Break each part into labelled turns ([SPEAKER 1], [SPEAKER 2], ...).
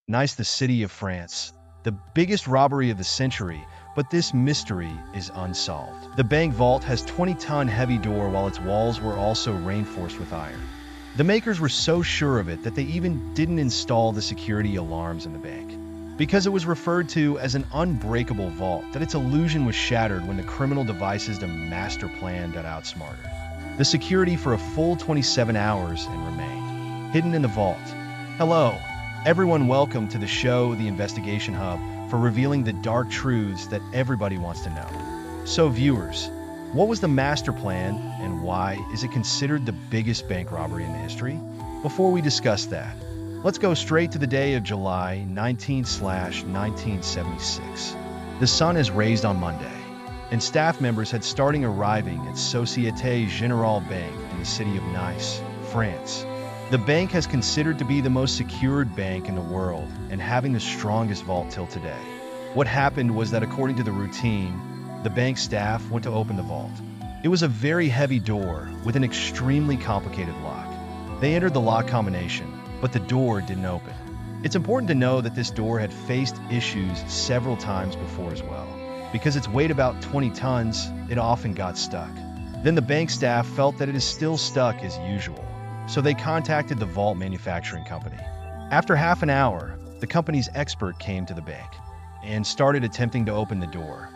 [SPEAKER 1] Nice, the city of France. The biggest robbery of the century, but this mystery is unsolved. The bank vault has 20-ton heavy door while its walls were also reinforced with iron. The makers were so sure of it that they even didn't install the security alarms in the bank. Because it was referred to as an unbreakable vault, that its illusion was shattered when the criminal devised a master plan that outsmarted the security for a full 27 hours and remained hidden in the vault. Hello, everyone, welcome to the show, The Investigation Hub, for revealing the dark truths that everybody wants to know. So viewers, what was the master plan and why is it considered the biggest bank robbery in history? Before we discuss that, let's go straight to the day of July 19/1976. The sun is raised on Monday, and staff members had started arriving at Société Générale Bank in the city of Nice, France. The bank has considered to be the most secured bank in the world and having the strongest vault till today. What happened was that according to the routine, the bank staff went to open the vault. It was a very heavy door with an extremely complicated lock. They entered the lock combination, but the door didn't open. It's important to know that this door had faced issues several times before as well. Because its weight about 20 tons, it often got stuck. Then the bank staff felt that it is still stuck as usual, so they contacted the vault manufacturing company. After half an hour, the company's expert came to the bank and started attempting to open the door.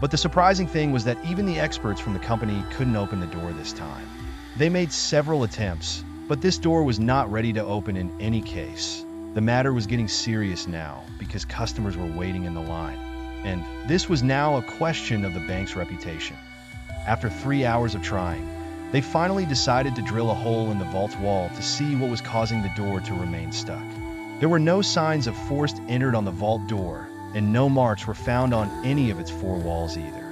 [SPEAKER 1] But the surprising thing was that even the experts from the company couldn't open the door this time. They made several attempts, but this door was not ready to open in any case. The matter was getting serious now because customers were waiting in the line. And this was now a question of the bank's reputation. After 3 hours of trying, they finally decided to drill a hole in the vault's wall to see what was causing the door to remain stuck. There were no signs of force entered on the vault door, and no marks were found on any of its four walls either.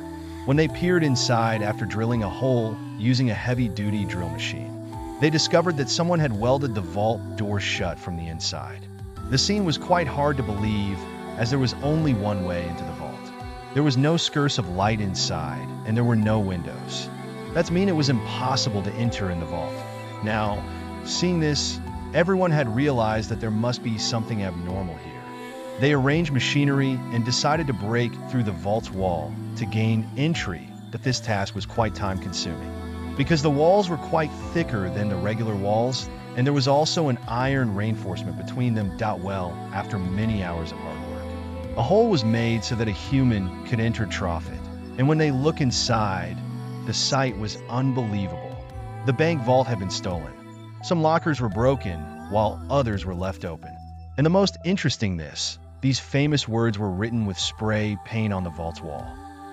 [SPEAKER 1] When they peered inside after drilling a hole using a heavy-duty drill machine, they discovered that someone had welded the vault door shut from the inside. The scene was quite hard to believe, as there was only one way into the vault. There was no source of light inside, and there were no windows. That means it was impossible to enter in the vault. Now, seeing this, everyone had realized that there must be something abnormal here. They arranged machinery and decided to break through the vault's wall to gain entry, but this task was quite time-consuming. Because the walls were quite thicker than the regular walls, and there was also an iron reinforcement between them. Well, after many hours of hard work, a hole was made so that a human could enter it, and when they look inside, the sight was unbelievable. The bank vault had been stolen. Some lockers were broken, while others were left open. And the most interesting these famous words were written with spray paint on the vault's wall.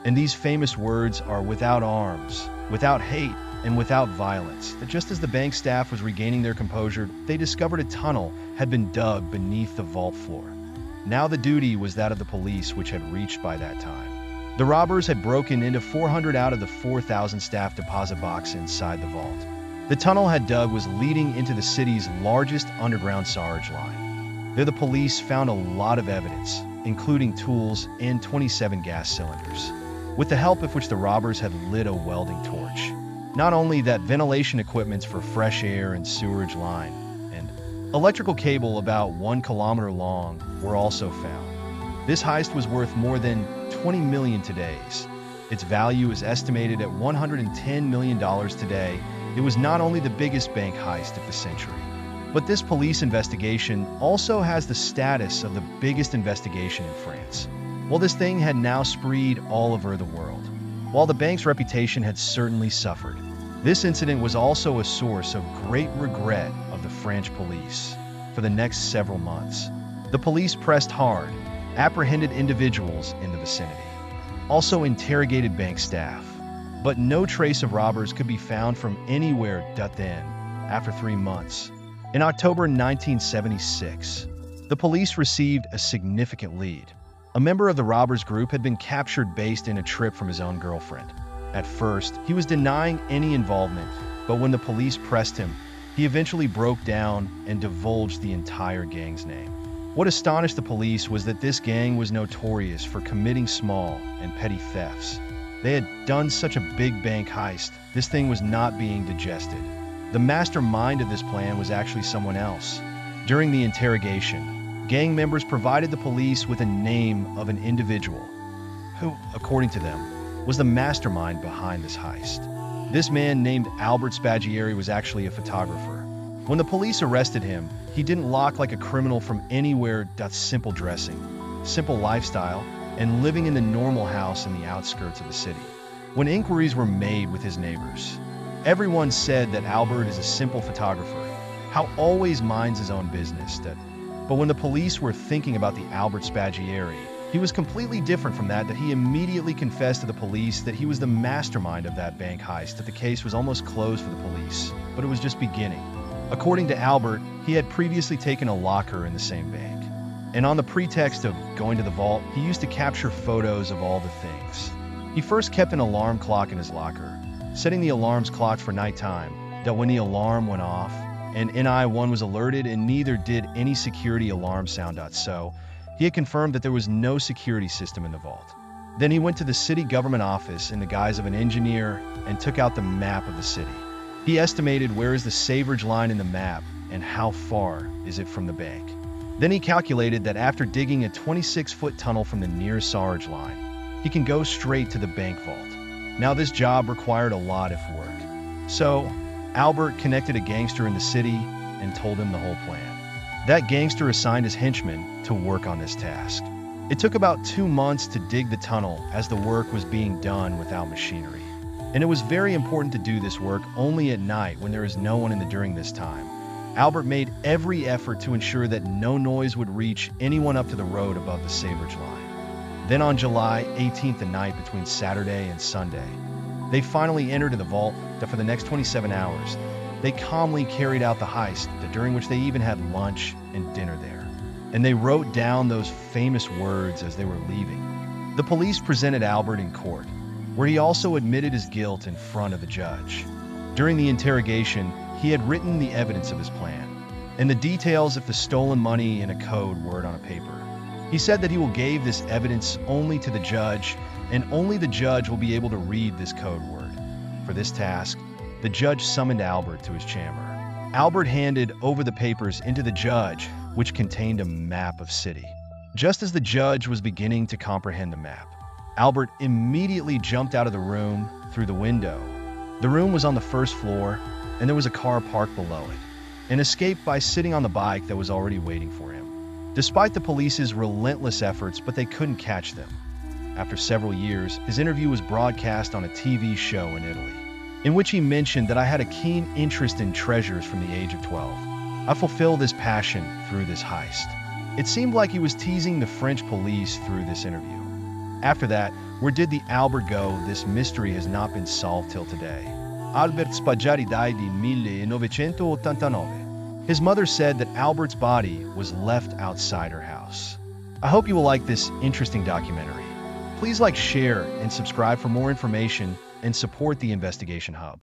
[SPEAKER 1] And these famous words are without arms, without hate, and without violence. That just as the bank staff was regaining their composure, they discovered a tunnel had been dug beneath the vault floor. Now the duty was that of the police, which had reached by that time. The robbers had broken into 400 out of the 4,000 staff deposit box inside the vault. The tunnel had dug was leading into the city's largest underground sewage line. There the police found a lot of evidence, including tools and 27 gas cylinders, with the help of which the robbers had lit a welding torch. Not only that, ventilation equipments for fresh air and sewerage line, and electrical cable about 1 kilometer long were also found. This heist was worth more than 20 million today's. Its value is estimated at $110 million today. It was not only the biggest bank heist of the century, but this police investigation also has the status of the biggest investigation in France. Well, this thing had now spread all over the world. While the bank's reputation had certainly suffered, this incident was also a source of great regret of the French police. For the next several months, the police pressed hard, apprehended individuals in the vicinity, also interrogated bank staff, but no trace of robbers could be found from anywhere. Then, after 3 months, in October 1976, the police received a significant lead. A member of the robbers group had been captured based in a trip from his own girlfriend. At first, he was denying any involvement, but when the police pressed him, he eventually broke down and divulged the entire gang's name. What astonished the police was that this gang was notorious for committing small and petty thefts. They had done such a big bank heist, this thing was not being digested. The mastermind of this plan was actually someone else. During the interrogation, Gang members provided the police with a name of an individual who, according to them, was the mastermind behind this heist. This man named Albert Spaggieri was actually a photographer. When the police arrested him, he didn't look like a criminal from anywhere. Simple dressing, simple lifestyle, and living in the normal house in the outskirts of the city. When inquiries were made with his neighbors, everyone said that Albert is a simple photographer, how always minds his own business. But when the police were thinking about the Albert Spaggieri, he was completely different from that he immediately confessed to the police that he was the mastermind of that bank heist, that the case was almost closed for the police, but it was just beginning. According to Albert, he had previously taken a locker in the same bank. And on the pretext of going to the vault, he used to capture photos of all the things. He first kept an alarm clock in his locker, setting the alarm's clock for nighttime, that when the alarm went off, and NI1 was alerted and neither did any security alarm sound. So, he had confirmed that there was no security system in the vault. Then he went to the city government office in the guise of an engineer and took out the map of the city. He estimated where is the Saverage line in the map and how far is it from the bank. Then he calculated that after digging a 26-foot tunnel from the nearest Saverage line, he can go straight to the bank vault. Now this job required a lot of work. So, Albert connected a gangster in the city and told him the whole plan. That gangster assigned his henchmen to work on this task. It took about 2 months to dig the tunnel as the work was being done without machinery. And it was very important to do this work only at night when there is no one during this time. Albert made every effort to ensure that no noise would reach anyone up to the road above the Saverage line. Then on July 18th, the night between Saturday and Sunday, they finally entered the vault that for the next 27 hours, they calmly carried out the heist, during which they even had lunch and dinner there. And they wrote down those famous words as they were leaving. The police presented Albert in court, where he also admitted his guilt in front of the judge. During the interrogation, he had written the evidence of his plan, and the details of the stolen money in a code word on a paper. He said that he will give this evidence only to the judge, and only the judge will be able to read this code word. For this task, the judge summoned Albert to his chamber. Albert handed over the papers into the judge, which contained a map of city. Just as the judge was beginning to comprehend the map, Albert immediately jumped out of the room through the window. The room was on the first floor, and there was a car parked below it, and escaped by sitting on the bike that was already waiting for him. Despite the police's relentless efforts, but they couldn't catch them. After several years, his interview was broadcast on a TV show in Italy, in which he mentioned that I had a keen interest in treasures from the age of 12. I fulfilled this passion through this heist. It seemed like he was teasing the French police through this interview. After that, where did the Albert go? This mystery has not been solved till today. Albert Spaggieri died in 1989. His mother said that Albert's body was left outside her house. I hope you will like this interesting documentary. Please like, share, and subscribe for more information and support the Investigation Hub.